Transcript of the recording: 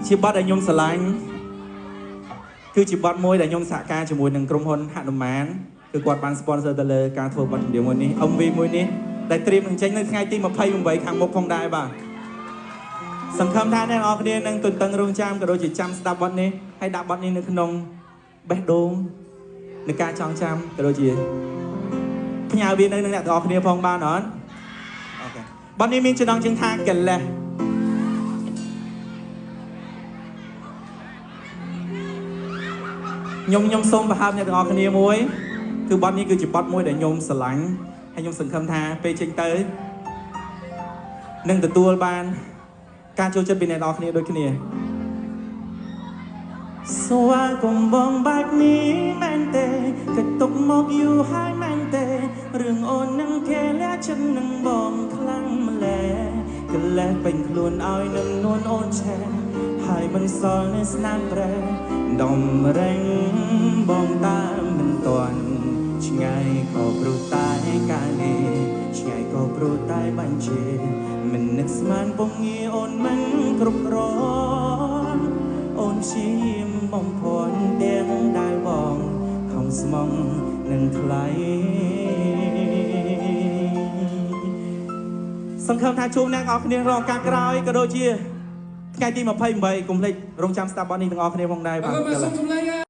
ជាបទដែលខ្ញុំស្រឡាញ់គឺជាបទមួយដែលខ្ញុំសហការជាមួយនឹងក្រុមហ៊ុនហនុមានគឺគាត់បាន sponsor ទៅលើការធ្វើបទចម្រៀងមួយនេះ MV មួយនេះដែលត្រៀមនឹងចេញនៅថ្ងៃទី28ខាងមុខផងដែរបាទសង្ឃឹមថាអ្នកនរគ្នានឹងទន្ទឹងរង់ចាំក៏ដូចជាចាំស្ដាប់បទនេះហើយដាក់បទនេះនៅក្នុងបេះដូងនៃការចងចាំក៏ដូចជាផ្ញើវានៅនឹងអ្នកនរគ្នាផងបានអត់អូខេបទនេះមានចំណងជើងថាកលេសខ្ញុំសូមបង្ហើបអ្នកទាំងអស់គ្នាមួយគឺបទនេះគឺជាបទមួយដែលខ្ញុំស្រឡាញ់ហើយខ្ញុំសង្ឃឹមថាពេលចេញទៅនឹងទទួលបានការចូលចិត្តពីអ្នកទាំងអស់គ្នាដូចគ្នាស្វាគមន៍បងបែបនេះមែនទេគេຕົកមកយូរហើយមែនទេរឿងអូននឹងគេលះចិត្តនឹងបងខ្លាំងម្ល៉េះកលេសពេញខ្លួនឲ្យនឹងនួនអូនឆែហើយមិនសល់នៅស្នាមប្រែដំរែងបងតាមមិនទាន់ឆ្ងាយក៏ព្រោះតែកាលនេះឆ្ងាយក៏ព្រោះតែបាញ់ជាមិននឹកស្មានពងងារអូនមិនគ្រប់គ្រាន់អូនព្យាយាមបំភាន់ទាំងដែលបងខំស្មងនឹងថ្លៃសង្ឃឹមថាជួបអ្នកនរគ្នារងការក្រោយក៏ដូចជាថ្ងៃទី28កុំភ្លេចរងចាំស្ដាប់បទនេះទាំងអស់គ្នាផងដែរបាទ